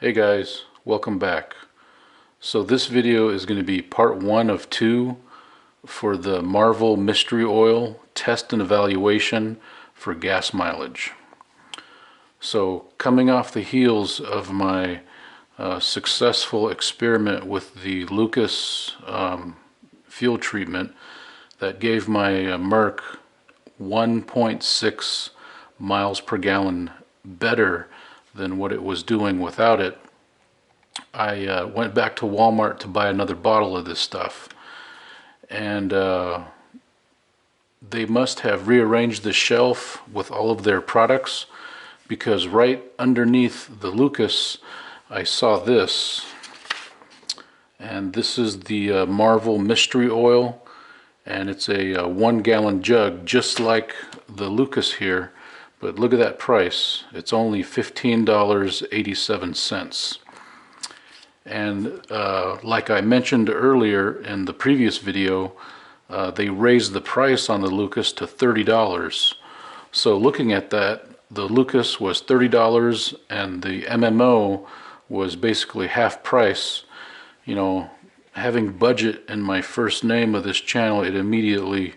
Hey guys, welcome back. So this video is going to be part 1 of 2 for the Marvel Mystery Oil test and evaluation for gas mileage. So coming off the heels of my successful experiment with the Lucas fuel treatment that gave my Merc 1.6 miles per gallon better than what it was doing without it, I went back to Walmart to buy another bottle of this stuff. And they must have rearranged the shelf with all of their products, because right underneath the Lucas I saw this. And this is the Marvel Mystery Oil, and it's a 1-gallon jug just like the Lucas here. But look at that price. It's only $15.87. And like I mentioned earlier in the previous video, they raised the price on the Lucas to $30. So looking at that, the Lucas was $30 and the MMO was basically half price. You know, having budget in my first name of this channel, it immediately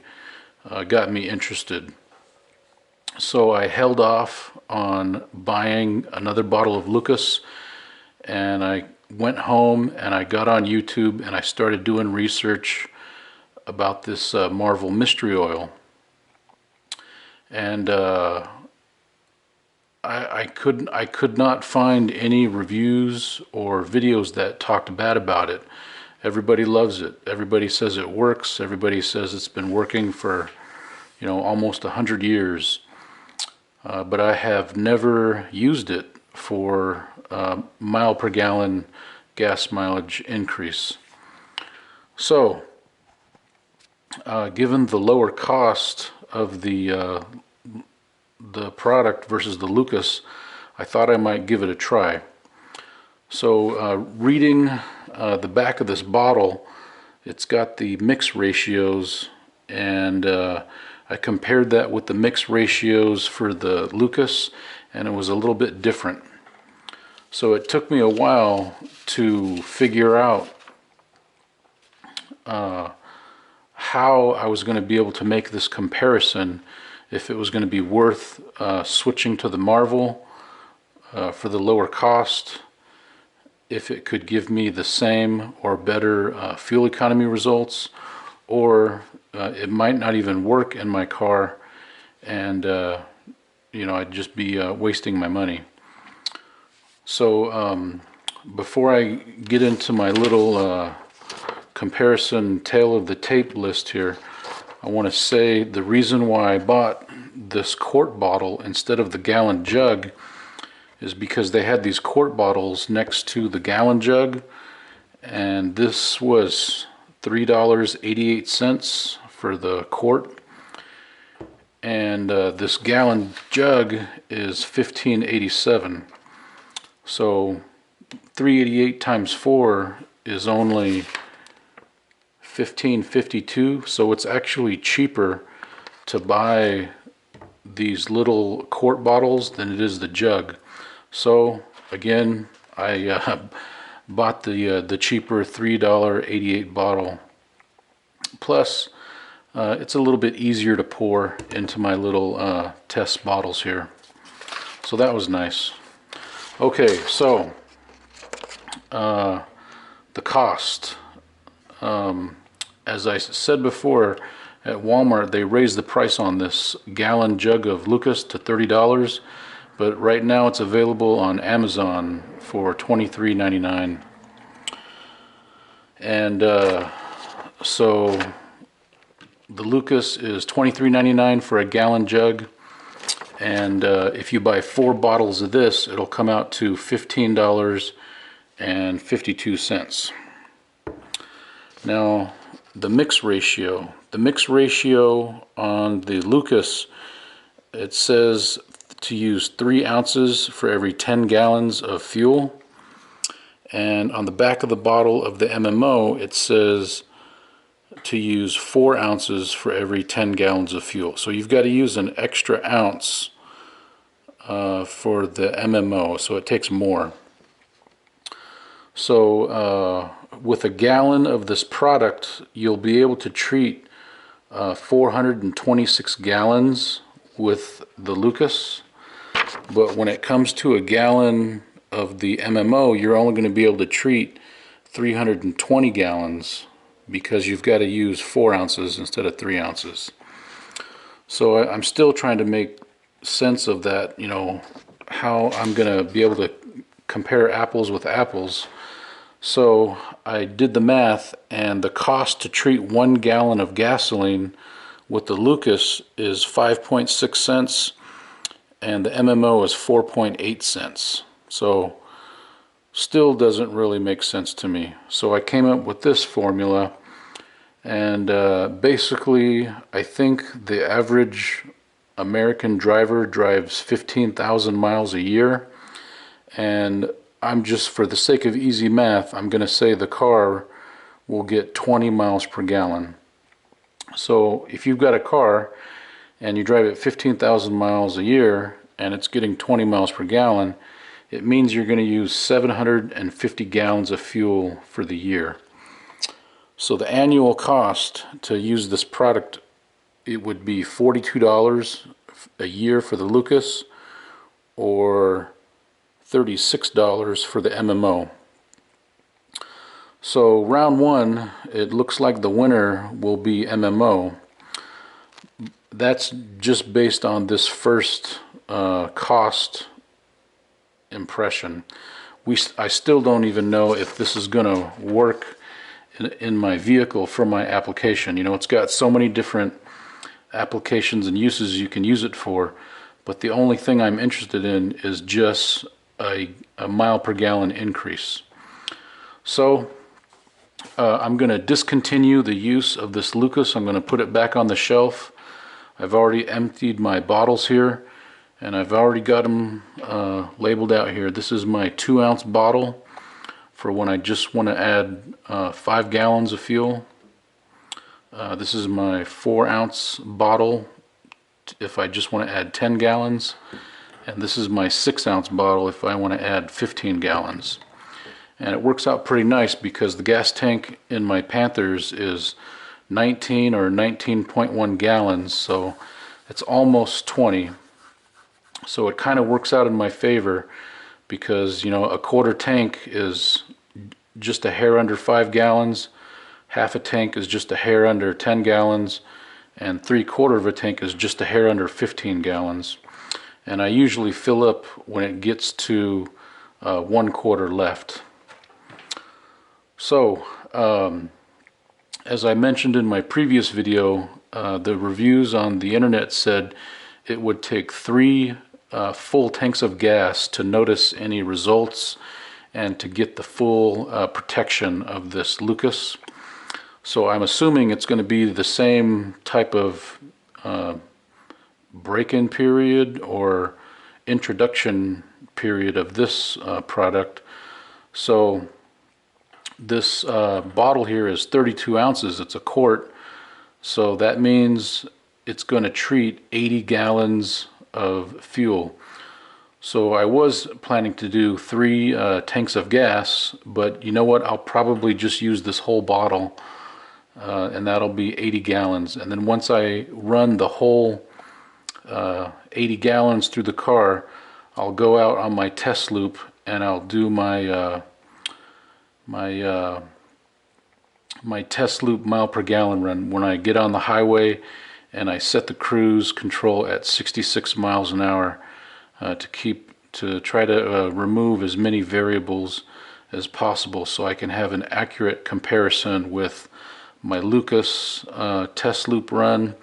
got me interested. So I held off on buying another bottle of Lucas, and I went home and I got on YouTube and I started doing research about this Marvel Mystery Oil. And I could not find any reviews or videos that talked bad about it. Everybody loves it. Everybody says it works. Everybody says it's been working for, you know, almost 100 years. But I have never used it for mile per gallon gas mileage increase. So, given the lower cost of the product versus the Lucas, I thought I might give it a try. So, reading the back of this bottle, it's got the mix ratios, and I compared that with the mix ratios for the Lucas, and it was a little bit different. So it took me a while to figure out how I was going to be able to make this comparison, if it was going to be worth switching to the Marvel for the lower cost, if it could give me the same or better fuel economy results, or it might not even work in my car, and you know, I'd just be wasting my money. So before I get into my little comparison tail of the tape list here, I want to say the reason why I bought this quart bottle instead of the gallon jug is because they had these quart bottles next to the gallon jug, and this was $3.88 for the quart, and this gallon jug is $15.87. So 388 times 4 is only $15.52. So it's actually cheaper to buy these little quart bottles than it is the jug. So again, I bought the cheaper $3.88 bottle. Plus, it's a little bit easier to pour into my little test bottles here. So that was nice. Okay, so the cost. As I said before, at Walmart they raised the price on this gallon jug of Lucas to $30, but right now it's available on Amazon for $23.99. And so the Lucas is $23.99 for a gallon jug, and if you buy 4 bottles of this, it'll come out to $15.52. Now, the mix ratio. The mix ratio on the Lucas, it says to use 3 ounces for every 10 gallons of fuel. And on the back of the bottle of the MMO, it says to use 4 ounces for every 10 gallons of fuel. So you've got to use an extra ounce for the MMO, so it takes more. So with a gallon of this product, you'll be able to treat 426 gallons with the Lucas. But when it comes to a gallon of the MMO, you're only going to be able to treat 320 gallons because you've got to use 4 ounces instead of 3 ounces. So I'm still trying to make sense of that, you know, how I'm going to be able to compare apples with apples. So I did the math, and the cost to treat 1 gallon of gasoline with the Lucas is 5.6 cents, and the MMO is 4.8 cents. So still doesn't really make sense to me. So I came up with this formula, and basically I think the average American driver drives 15,000 miles a year, and I'm just, for the sake of easy math, I'm going to say the car will get 20 miles per gallon. So if you've got a car and you drive it 15,000 miles a year and it's getting 20 miles per gallon, it means you're going to use 750 gallons of fuel for the year. So the annual cost to use this product, it would be $42 a year for the Lucas, or $36 for the MMO. So round one, it looks like the winner will be MMO. That's just based on this first cost impression. I still don't even know if this is going to work in my vehicle for my application. You know, it's got so many different applications and uses you can use it for, but the only thing I'm interested in is just a mile per gallon increase. So I'm going to discontinue the use of this Lucas. I'm going to put it back on the shelf. I've already emptied my bottles here, and I've already got them labeled out here. This is my 2-ounce bottle for when I just want to add 5 gallons of fuel. This is my 4-ounce bottle if I just want to add 10 gallons. And this is my 6-ounce bottle if I want to add 15 gallons. And it works out pretty nice because the gas tank in my Panthers is 19 or 19.1 gallons, so it's almost 20. So it kind of works out in my favor because, you know, a quarter tank is just a hair under 5 gallons, half a tank is just a hair under 10 gallons, and 3/4 of a tank is just a hair under 15 gallons. And I usually fill up when it gets to 1/4 left. So as I mentioned in my previous video, the reviews on the internet said it would take 3 full tanks of gas to notice any results and to get the full protection of this Lucas. So I'm assuming it's going to be the same type of break-in period or introduction period of this product. So this bottle here is 32 ounces. It's a quart. So that means it's going to treat 80 gallons of fuel. So I was planning to do 3 tanks of gas, but you know what? I'll probably just use this whole bottle, and that'll be 80 gallons. And then once I run the whole 80 gallons through the car, I'll go out on my test loop and I'll do my my test loop mile per gallon run when I get on the highway and I set the cruise control at 66 miles an hour to try to remove as many variables as possible so I can have an accurate comparison with my Lucas test loop run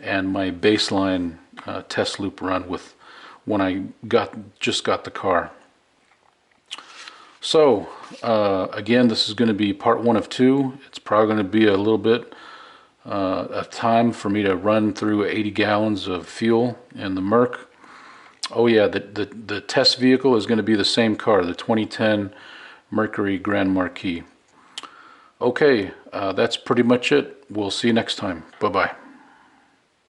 and my baseline test loop run with when I just got the car. So again, this is going to be part 1 of 2. It's probably going to be a little bit of time for me to run through 80 gallons of fuel in the Merc. Oh yeah, the test vehicle is going to be the same car, the 2010 Mercury Grand Marquis. Okay, that's pretty much it. We'll see you next time. Bye-bye.